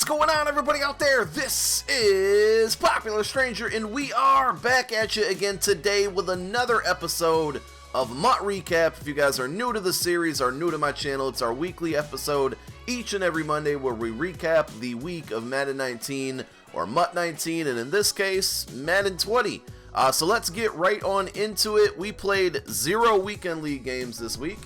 going on, everybody out there? This is Popular Stranger, and we are back at you again today with another episode of MUT Recap. If you guys are new to the series or new to my channel, it's our weekly episode each and every Monday where we recap the week of Madden 19 or MUT 19, and in this case, Madden 20. So let's get right on into it. We played 0 Weekend League games this week.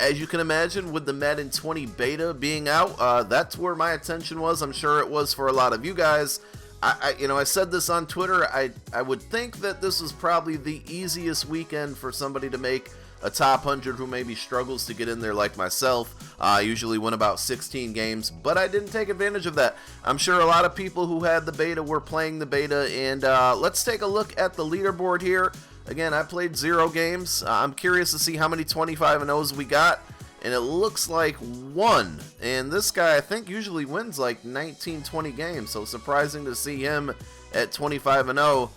As you can imagine, with the Madden 20 beta being out, that's where my attention was. I'm sure it was for a lot of you guys. I said this on Twitter. I would think that this was probably the easiest weekend for somebody to make a top 100 who maybe struggles to get in there like myself. I usually win about 16 games, but I didn't take advantage of that. I'm sure a lot of people who had the beta were playing the beta, and let's take a look at the leaderboard here. Again, I played 0 games. I'm curious to see how many 25-0s we got, and it looks like 1. And this guy, I think, usually wins like 19, 20 games, so surprising to see him at 25-0.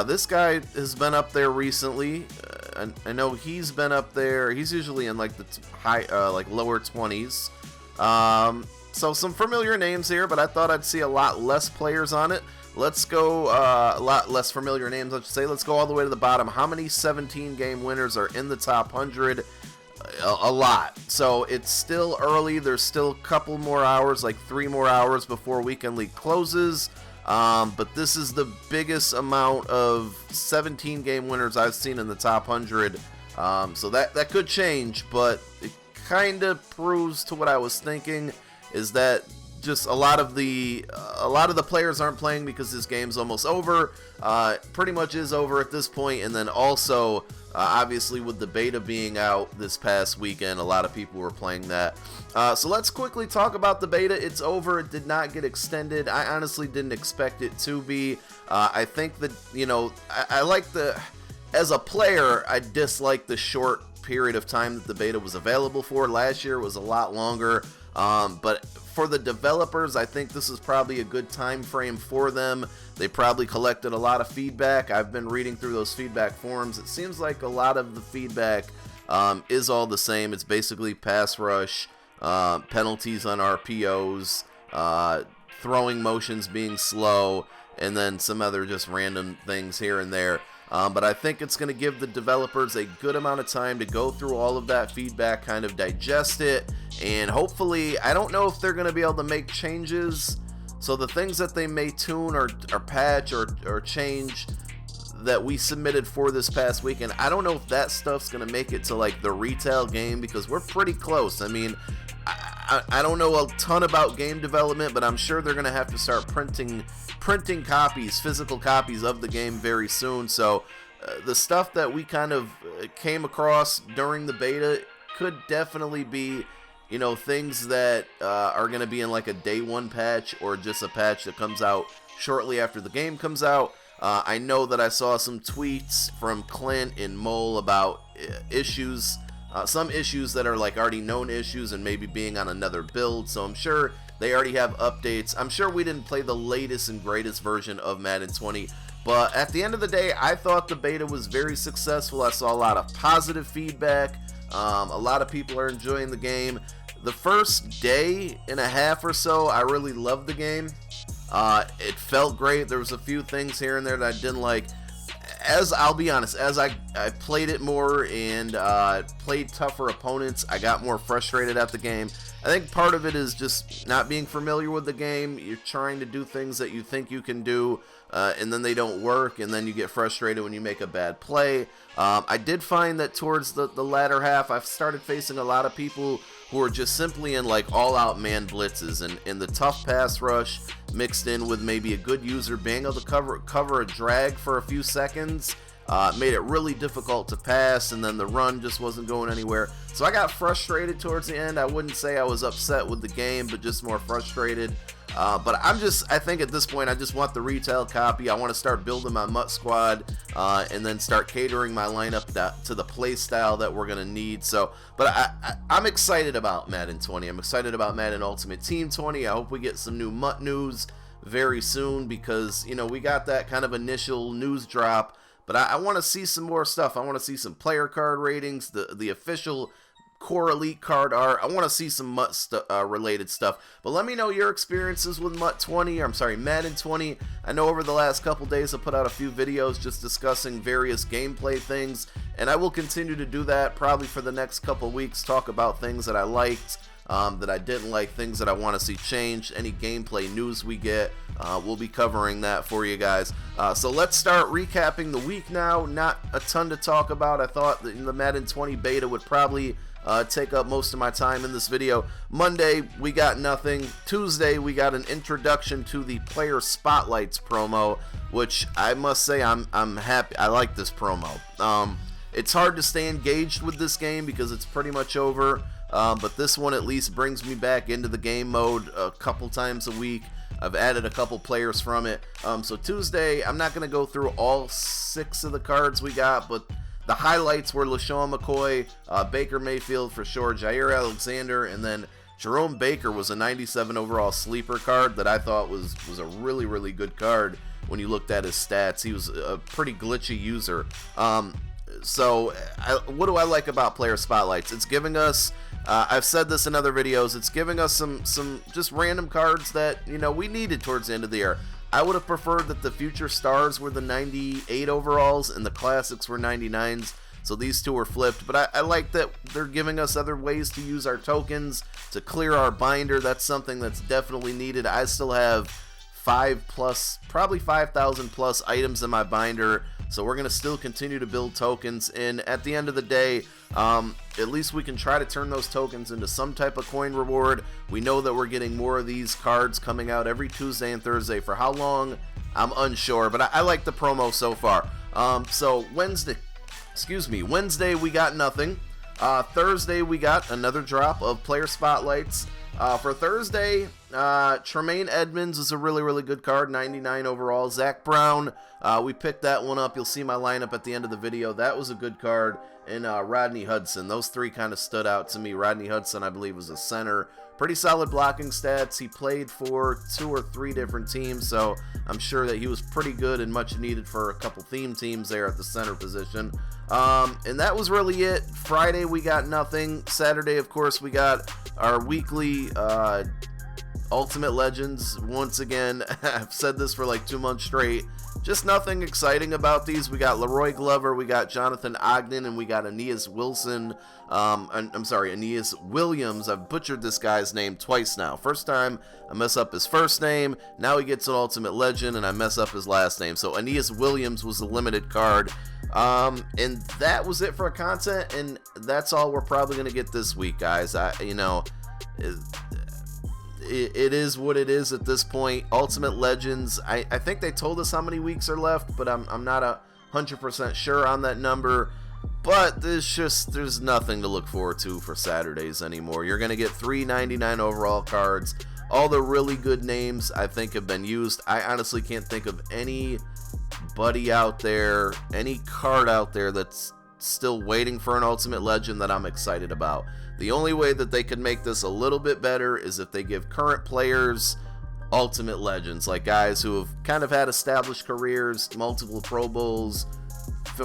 This guy has been up there recently. I know he's been up there. He's usually in like the lower 20s. So some familiar names here, but I thought I'd see a lot less players on it. Let's go, a lot less familiar names, I should say. Let's go all the way to the bottom. How many 17-game winners are in the top 100? A lot. So it's still early. There's still a couple more hours, like 3 more hours before Weekend League closes. But this is the biggest amount of 17-game winners I've seen in the top 100. So that could change, but it kind of proves to what I was thinking, is that just a lot of the players aren't playing because this game's almost over. Pretty much is over at this point, and then also obviously with the beta being out this past weekend, a lot of people were playing that. So let's quickly talk about the beta. It's over. It did not get extended. I honestly didn't expect it to be. I think that, I like as a player, I dislike the short period of time that the beta was available for. Last year it was a lot longer. But for the developers, I think this is probably a good time frame for them. They probably collected a lot of feedback. I've been reading through those feedback forums. It seems like a lot of the feedback is all the same. It's basically pass rush, penalties on RPOs, throwing motions being slow, and then some other just random things here and there. But I think it's going to give the developers a good amount of time to go through all of that feedback, kind of digest it, and hopefully, I don't know if they're going to be able to make changes. So the things that they may tune or patch or change that we submitted for this past weekend, I don't know if that stuff's going to make it to like the retail game, because we're pretty close. I mean, I don't know a ton about game development, but I'm sure they're going to have to start printing copies, physical copies of the game very soon. So the stuff that we kind of came across during the beta could definitely be, things that are going to be in like a day 1 patch, or just a patch that comes out shortly after the game comes out. I know that I saw some tweets from Clint and Mole about issues, some issues that are like already known issues and maybe being on another build. So I'm sure they already have updates. I'm sure we didn't play the latest and greatest version of Madden 20, but at the end of the day, I thought the beta was very successful. I saw a lot of positive feedback. A lot of people are enjoying the game. The first day and a half or so, I really loved the game. It felt great. There was a few things here and there that I didn't like. I'll be honest, as I played it more and played tougher opponents, I got more frustrated at the game. I think part of it is just not being familiar with the game. You're trying to do things that you think you can do, and then they don't work, and then you get frustrated when you make a bad play. I did find that towards the latter half, I've started facing a lot of people who are just simply in like all-out man blitzes, and the tough pass rush mixed in with maybe a good user being able to cover a drag for a few seconds made it really difficult to pass, and then the run just wasn't going anywhere. So I got frustrated towards the end. I wouldn't say I was upset with the game, but just more frustrated. But I think at this point, I just want the retail copy. I want to start building my MUT squad, and then start catering my lineup to the play style that we're going to need. So, but I'm excited about Madden 20. I'm excited about Madden Ultimate Team 20. I hope we get some new MUT news very soon, because, we got that kind of initial news drop. But I want to see some more stuff. I want to see some player card ratings, the official core elite card art. I want to see some MUT related stuff. But let me know your experiences with MUT 20, or I'm sorry, Madden 20. I know over the last couple days I put out a few videos just discussing various gameplay things, and I will continue to do that probably for the next couple weeks, talk about things that I liked, that I didn't like, things that I want to see changed, any gameplay news we get. We'll be covering that for you guys. So let's start recapping the week now. Not a ton to talk about. I thought that the Madden 20 beta would probably take up most of my time in this video. Monday, we got nothing. Tuesday, we got an introduction to the Player Spotlights promo, which I must say I'm happy. I like this promo. It's hard to stay engaged with this game because it's pretty much over, but this one at least brings me back into the game mode a couple times a week. I've added a couple players from it. So Tuesday, I'm not going to go through all 6 of the cards we got, but the highlights were LaShawn McCoy, Baker Mayfield for sure, Jair Alexander, and then Jerome Baker was a 97 overall sleeper card that I thought was a really, really good card when you looked at his stats. He was a pretty glitchy user. So what do I like about Player Spotlights? It's giving us, I've said this in other videos, it's giving us some just random cards that, you know, we needed towards the end of the year. I would have preferred that the future stars were the 98 overalls and the classics were 99s, so these two were flipped. But I like that they're giving us other ways to use our tokens to clear our binder. That's something that's definitely needed. I still have 5+, probably 5,000 plus items in my binder, so we're going to still continue to build tokens, and at the end of the day, at least we can try to turn those tokens into some type of coin reward. We know that we're getting more of these cards coming out every Tuesday and Thursday. For how long, I'm unsure, but I like the promo so far. So Wednesday we got nothing. Thursday we got another drop of Player Spotlights. For Thursday, Tremaine Edmonds is a really, really good card, 99 overall. Zach Brown, we picked that one up. You'll see my lineup at the end of the video. That was a good card. And Rodney Hudson. Those 3 kind of stood out to me. Rodney Hudson, I believe, was a center. Pretty solid blocking stats. He played for 2 or 3 different teams, so I'm sure that he was pretty good and much needed for a couple theme teams there at the center position. And that was really it. Friday, we got nothing. Saturday, of course, we got our weekly Ultimate Legends. Once again, I've said this for like 2 months straight. Just nothing exciting about these. We got Leroy Glover, we got Jonathan Ogden, and we got Aeneas Wilson. I'm sorry, Aeneas Williams. I've butchered this guy's name twice now. First time, I mess up his first name. Now he gets an Ultimate Legend, and I mess up his last name. So Aeneas Williams was a limited card. And that was it for content, and that's all we're probably going to get this week, guys. It is what it is at this point. Ultimate Legends, I think they told us how many weeks are left, but I'm not 100% sure on that number. But there's nothing to look forward to for Saturdays anymore. You're going to get 399 overall cards. All the really good names, I think, have been used. I honestly can't think of anybody out there, any card out there that's still waiting for an Ultimate Legend that I'm excited about. The only way that they could make this a little bit better is if they give current players Ultimate Legends, like guys who have kind of had established careers, multiple Pro Bowls,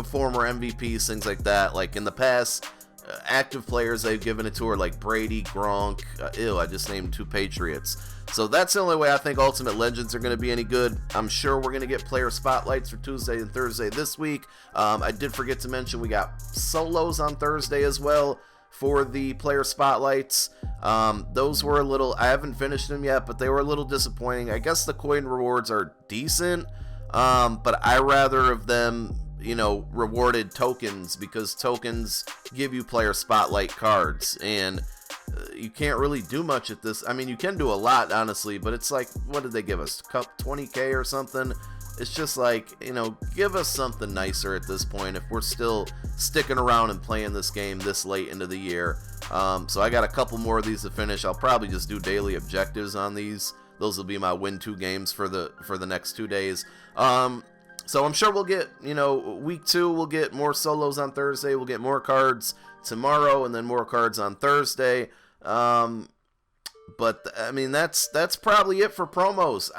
former MVPs, things like that. Like in the past, active players they've given it to are like Brady, Gronk, I just named 2 Patriots. So that's the only way I think Ultimate Legends are going to be any good. I'm sure we're going to get Player Spotlights for Tuesday and Thursday this week. I did forget to mention we got solos on Thursday as well for the Player Spotlights. Those were a little, I haven't finished them yet, but they were a little disappointing. I guess the coin rewards are decent, but I rather of them, you know, rewarded tokens, because tokens give you Player Spotlight cards, and you can't really do much at this. I mean, you can do a lot, honestly, but it's like, what did they give us? 20K or something? It's just like, you know, give us something nicer at this point if we're still sticking around and playing this game this late into the year. So I got a couple more of these to finish. I'll probably just do daily objectives on these. Those will be my win 2 games for the next 2 days. So I'm sure we'll get, you know, week 2, we'll get more solos on Thursday. We'll get more cards tomorrow and then more cards on Thursday. But I mean, that's probably it for promos.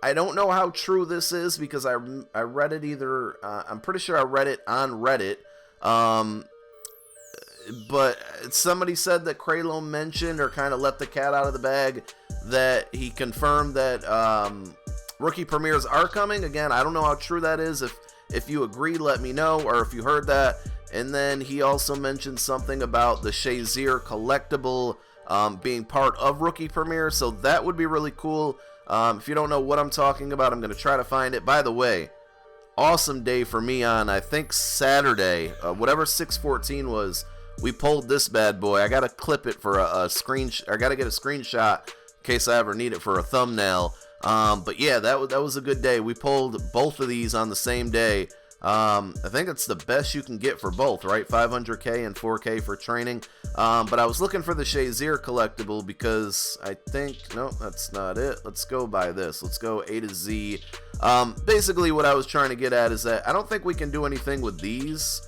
I don't know how true this is, because I read it either, I'm pretty sure I read it on Reddit. but somebody said that Kralo mentioned or kind of let the cat out of the bag that he confirmed that rookie premieres are coming. Again, I don't know how true that is. If you agree, let me know, or if you heard that. And then he also mentioned something about the Shazier collectible being part of rookie premiere, so that would be really cool. If you don't know what I'm talking about, I'm going to try to find it. By the way, awesome day for me on, I think, Saturday, whatever 6/14 was. We pulled this bad boy. I gotta clip it for a screen. I gotta get a screenshot in case I ever need it for a thumbnail. But yeah, that was a good day. We pulled both of these on the same day. I think it's the best you can get for both, right? 500K and 4K for training. But I was looking for the Shazier collectible because I think, no, that's not it. Let's go by this. Let's go A to Z. Basically what I was trying to get at is that I don't think we can do anything with these.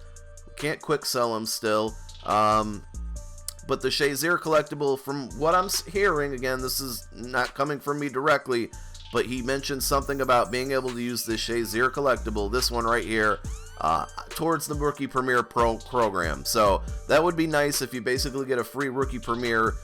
We can't quick sell them still. But the Shazier collectible, from what I'm hearing, again, this is not coming from me directly, but he mentioned something about being able to use this Shazier collectible, this one right here, towards the Rookie Premiere Pro program. So that would be nice if you basically get a free Rookie Premiere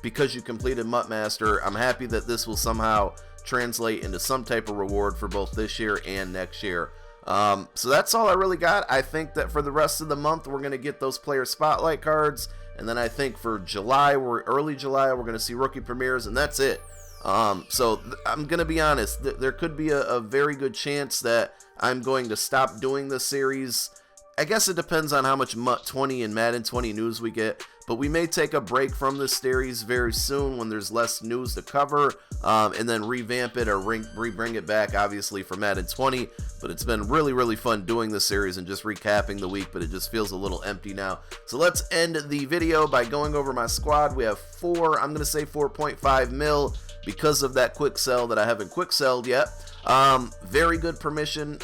because you completed MUT Master. I'm happy that this will somehow translate into some type of reward for both this year and next year. So that's all I really got. I think that for the rest of the month, we're going to get those player spotlight cards. And then I think for July, early July, we're going to see rookie premieres, and that's it. So I'm going to be honest, there could be a very good chance that I'm going to stop doing this series. I guess it depends on how much MUT 20 and Madden 20 news we get, but we may take a break from this series very soon when there's less news to cover, and then revamp it or bring it back, obviously, for Madden 20. But it's been really, really fun doing this series and just recapping the week, but it just feels a little empty now. So let's end the video by going over my squad. We have I'm going to say 4.5 mil because of that quick sell that I haven't quick selled yet. Very good position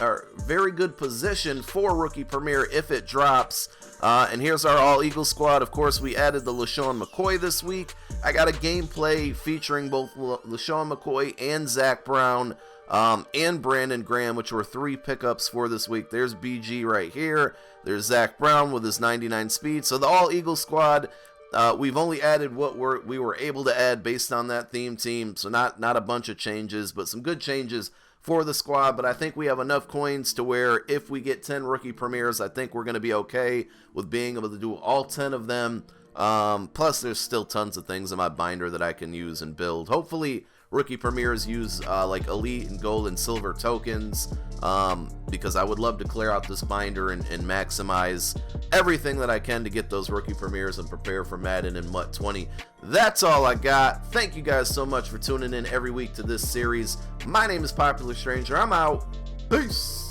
for rookie premiere if it drops. And here's our all Eagle squad. Of course, we added the LaShawn McCoy this week. I got a gameplay featuring both LaShawn McCoy and Zach Brown, and Brandon Graham, which were 3 pickups for this week. There's BG right here. There's Zach Brown with his 99 speed. So the all Eagle squad, we've only added what we were able to add based on that theme team. So not a bunch of changes, but some good changes for the squad. But I think we have enough coins to where if we get 10 rookie premieres, I think we're going to be okay with being able to do all 10 of them. Plus there's still tons of things in my binder that I can use and build. Hopefully rookie premieres use like elite and gold and silver tokens, because I would love to clear out this binder and maximize everything that I can to get those rookie premieres and prepare for Madden and MUT 20. That's all I got. Thank you guys so much for tuning in every week to this series. My name is Popular Stranger. I'm out. Peace.